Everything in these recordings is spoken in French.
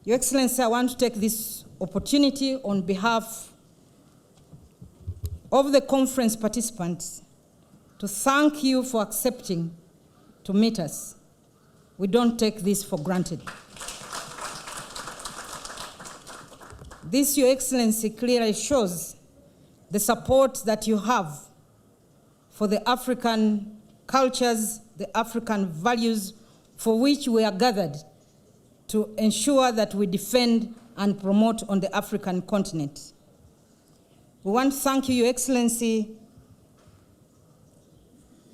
Your Excellency, I want to take this opportunity on behalf of the conference participants to thank you for accepting to meet us. We don't take this for granted. This, Your Excellency, clearly shows the support that you have for the African cultures, the African values for which we are gathered to ensure that we defend and promote on the African continent. We want to thank you, Your Excellency,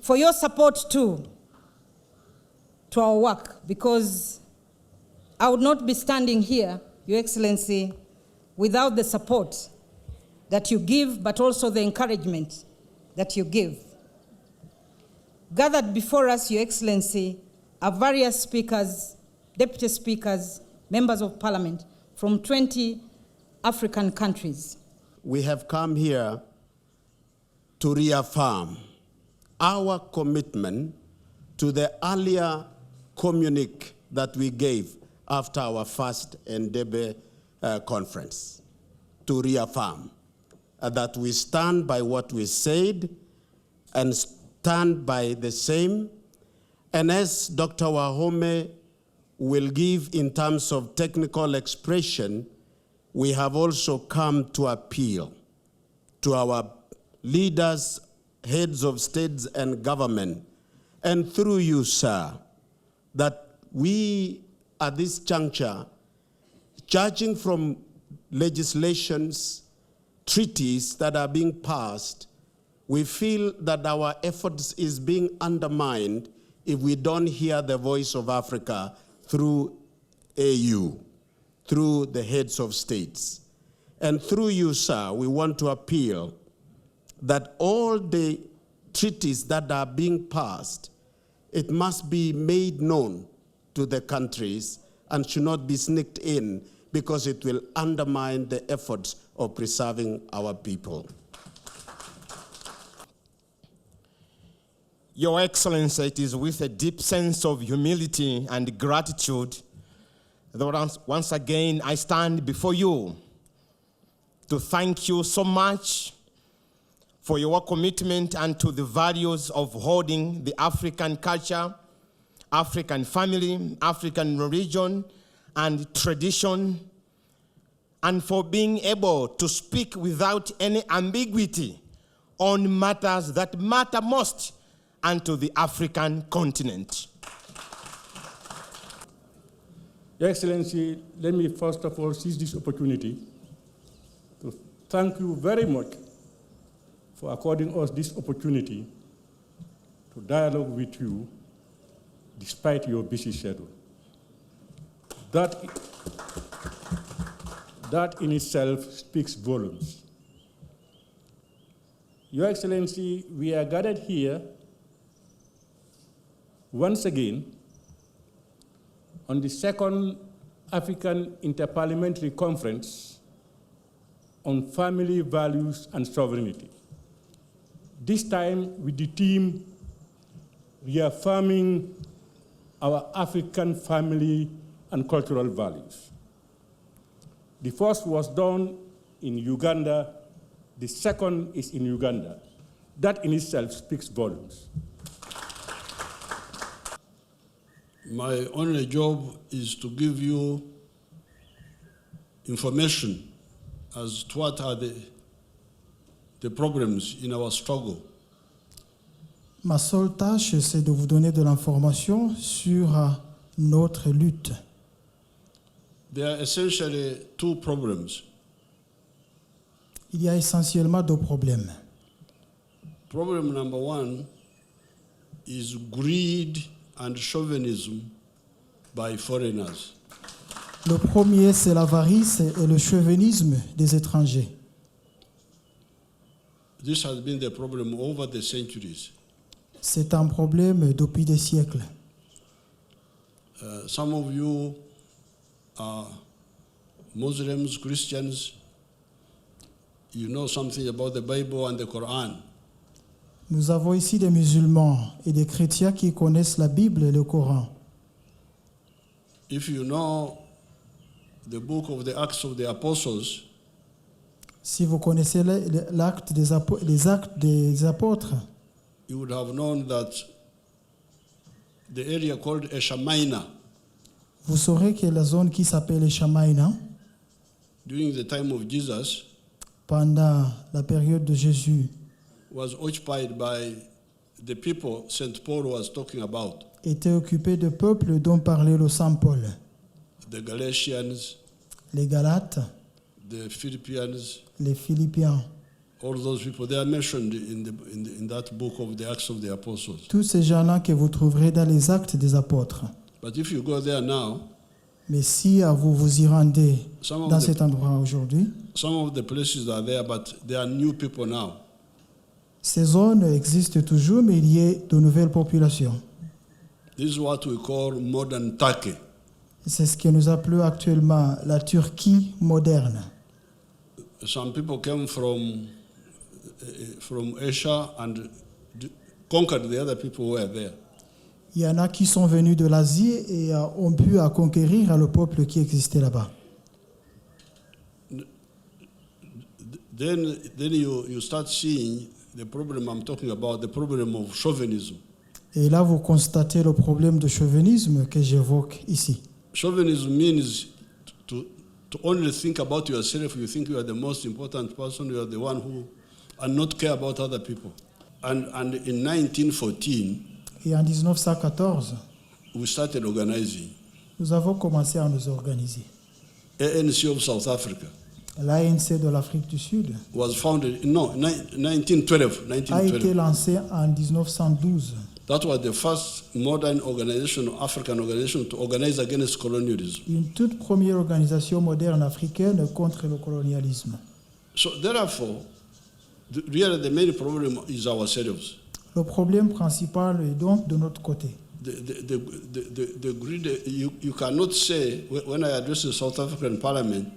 for your support too to our work, because I would not be standing here, Your Excellency, without the support that you give, but also the encouragement that you give. Gathered before us, Your Excellency, are various speakers, deputy speakers, members of parliament from 20 African countries. We have come here to reaffirm our commitment to the earlier communique that we gave after our first Entebbe conference, to reaffirm that we stand by what we said and stand by the same. And as Dr. Wahome will give in terms of technical expression, we have also come to appeal to our leaders, heads of states and government, and through you, sir, that we, at this juncture, judging from legislations, treaties that are being passed, we feel that our efforts is being undermined if we don't hear the voice of Africa through AU, through the heads of states. And through you, sir, we want to appeal that all the treaties that are being passed, it must be made known to the countries and should not be sneaked in, because it will undermine the efforts of preserving our people. Your Excellency, it is with a deep sense of humility and gratitude that once again I stand before you to thank you so much for your commitment and to the values of holding the African culture, African family, African religion and tradition, and for being able to speak without any ambiguity on matters that matter most unto the African continent. Your Excellency, let me first of all seize this opportunity to thank you very much for according us this opportunity to dialogue with you despite your busy schedule. That in itself speaks volumes. Your Excellency, we are gathered here once again on the second African Interparliamentary Conference on Family Values and Sovereignty. This time with the theme reaffirming our African family and cultural values. The first was done in Uganda, the second is in Uganda. That in itself speaks volumes. My only job is to give you information as to what are the problems in our struggle. Ma seule tâche, c'est de vous donner de l'information sur notre lutte. There are essentially two problems. Il y a essentiellement deux problèmes. Problem number one is greed and chauvinism by foreigners. Le premier, c'est l'avarice et le chauvinisme des étrangers. This has been the problem over the centuries. C'est un problème depuis des siècles. Some of you are Muslims, Christians. You know something about the Bible and the Quran. Nous avons ici des musulmans et des chrétiens qui connaissent la Bible et le Coran. If you know the book of the Acts of the Apostles, Si vous connaissez les actes des apôtres, you would have known that the area called Asia Minor vous saurez que la zone qui s'appelle Shamaïna, during the time of Jesus pendant la période de Jésus, was occupied by the people St. Paul was talking about, était occupée de peuples dont parlait le Saint Paul. the Galatians, Les Galates, the Philippians, les Philippiens, all those people, they are mentioned in that book of the Acts of the Apostles. tous ces gens-là que vous trouverez dans les actes des apôtres. But if you go there now, Mais si vous vous y rendez Some of dans the- cet endroit aujourd'hui, some of the places are there, but they are new people now. ces zones existent toujours, mais il y a de nouvelles populations. This is what we call modern Turkey. C'est ce que nous appelons actuellement la Turquie moderne. Some people came from Asia and conquered the other people who were there. Il y en a qui sont venus de l'Asie et ont pu conquérir le peuple qui existait là-bas. Then you start seeing the problem I'm talking about, the problem of chauvinism. Et là, vous constatez le problème de chauvinisme que j'évoque ici. Chauvinism means to only think about yourself. You think you are the most important person. You are the one who, and not care about other people. And in 1914, Et en 1914, we started organizing nous avons commencé à nous organiser. ANC of South Africa. L'ANC de l'Afrique du Sud Was founded, 1912. a été lancé en 1912. That was the first modern organization, African organization, to organize against colonialism. Une toute première organisation moderne africaine contre le colonialisme. So therefore, really the main problem is ourselves. Le problème principal est donc de notre côté. The greed, you cannot say, when I addressed the South African Parliament,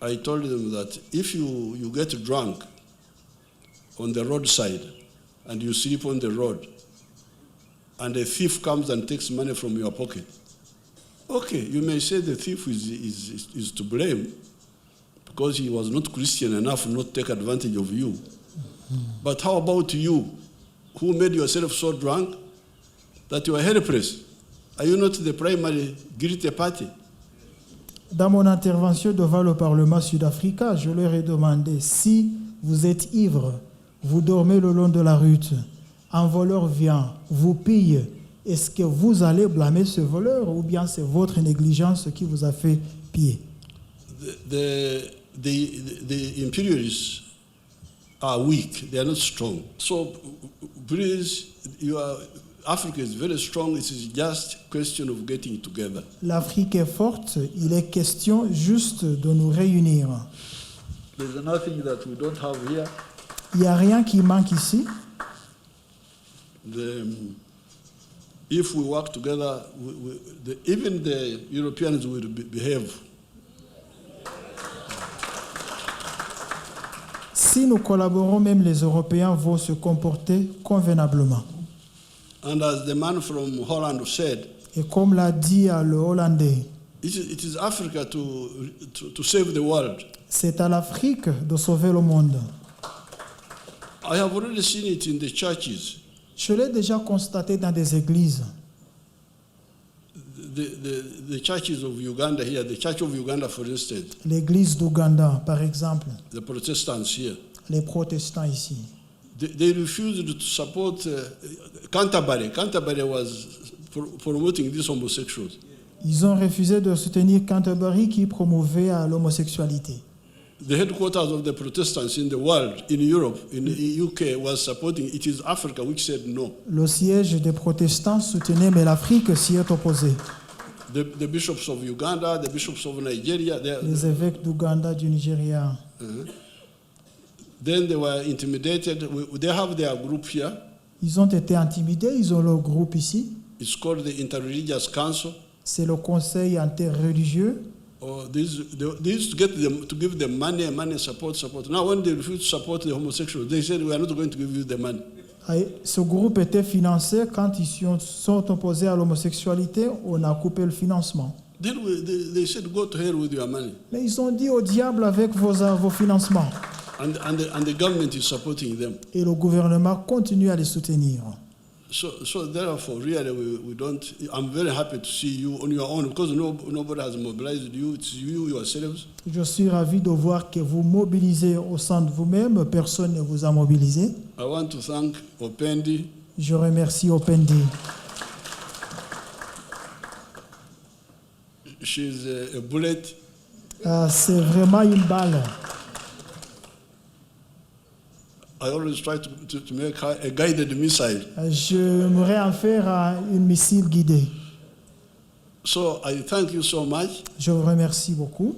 I told them that if you get drunk on the roadside and you sleep on the road and a thief comes and takes money from your pocket, okay, you may say the thief is to blame because he was not Christian enough not to take advantage of you. But how about you, who made yourself so drunk that you are helpless? Are you not the primary guilty party? Dans mon intervention devant le Parlement sud-africain, je leur ai demandé si vous êtes ivre, vous dormez le long de la route, un voleur vient, vous pille, est-ce que vous allez blâmer ce voleur ou bien c'est votre négligence qui vous a fait piller? The imperialists are weak, they are not strong. So please, Africa is very strong, it is just a question of getting together. L'Afrique est forte, il est question juste de nous réunir. There's nothing that we don't have here. Il n'y a rien qui manque ici. If we work together, even the Europeans will behave. Si nous collaborons, même les Européens vont se comporter convenablement. And as the man from Holland said, Et comme l'a dit le Hollandais, it is Africa to save the world. c'est à l'Afrique de sauver le monde. I have already seen it in the churches. Je l'ai déjà constaté dans des églises. The churches of Uganda here, the Church of Uganda, for instance, L'église d'Ouganda, par exemple, the Protestants here, les protestants ici. they refused to support Canterbury. Canterbury was promoting these homosexuals. Ils ont refusé de soutenir Canterbury qui promouvait l'homosexualité. The headquarters of the Protestants in the world, in Europe, in the UK, was supporting. It is Africa which said no. Le siège des protestants soutenait, mais l'Afrique s'y est opposée. The bishops of Uganda, the bishops of Nigeria, Les évêques d'Ouganda, du Nigeria. Then they were intimidated. They have their group here. Ils ont été intimidés, ils ont leur groupe ici. It's called the Interreligious Council. C'est le conseil interreligieux. They used to get them to give them money, support. Now, when they refuse to support the homosexuals, they said, "We are not going to give you the money." Ce groupe était financé quand ils sont opposés à l'homosexualité, on a coupé le financement. They said, go to hell with your money. Mais ils ont dit au diable avec vos financements. And the government is supporting them. Et le gouvernement continue à les soutenir. So therefore, really, we don't. I'm very happy to see you on your own because nobody has mobilized you. It's you yourselves. Je suis ravi de voir que vous mobilisez au sein de vous-même. Personne ne vous a mobilisé. I want to thank Opendi. Je remercie Opendi. She's a bullet. C'est vraiment une balle. I always try to make her a guided missile. J'aimerais en faire une missile guidée. So I thank you so much. Je vous remercie beaucoup.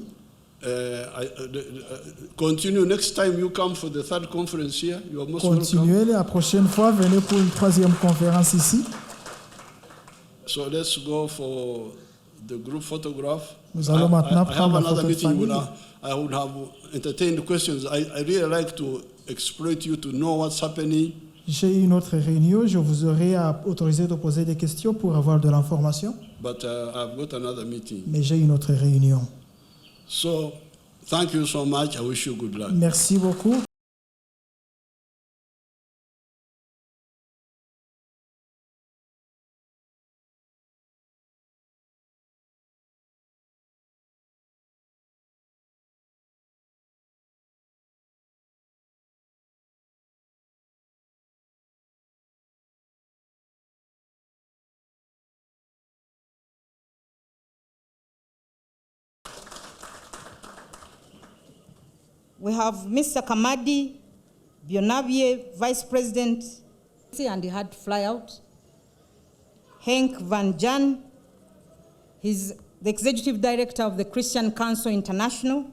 Continue. Next time you come for the third conference here, you are most welcome. Continuez. La prochaine fois, venez pour une troisième conférence ici. So let's go for the group photograph. Nous allons maintenant prendre la photo de famille. I would have entertained questions. I really like to exploit you to know what's happening. J'ai une autre réunion. Je vous aurais autorisé de poser des questions pour avoir de l'information. But I've got another meeting. Mais j'ai une autre réunion. So, thank you so much. I wish you good luck. Merci beaucoup. We have Mr. Kamadi Bionabie, Vice President, and he had to fly out. Henk van Jan, he's the Executive Director of the Christian Council International,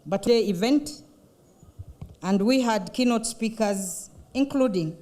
but the event, and we had keynote speakers, including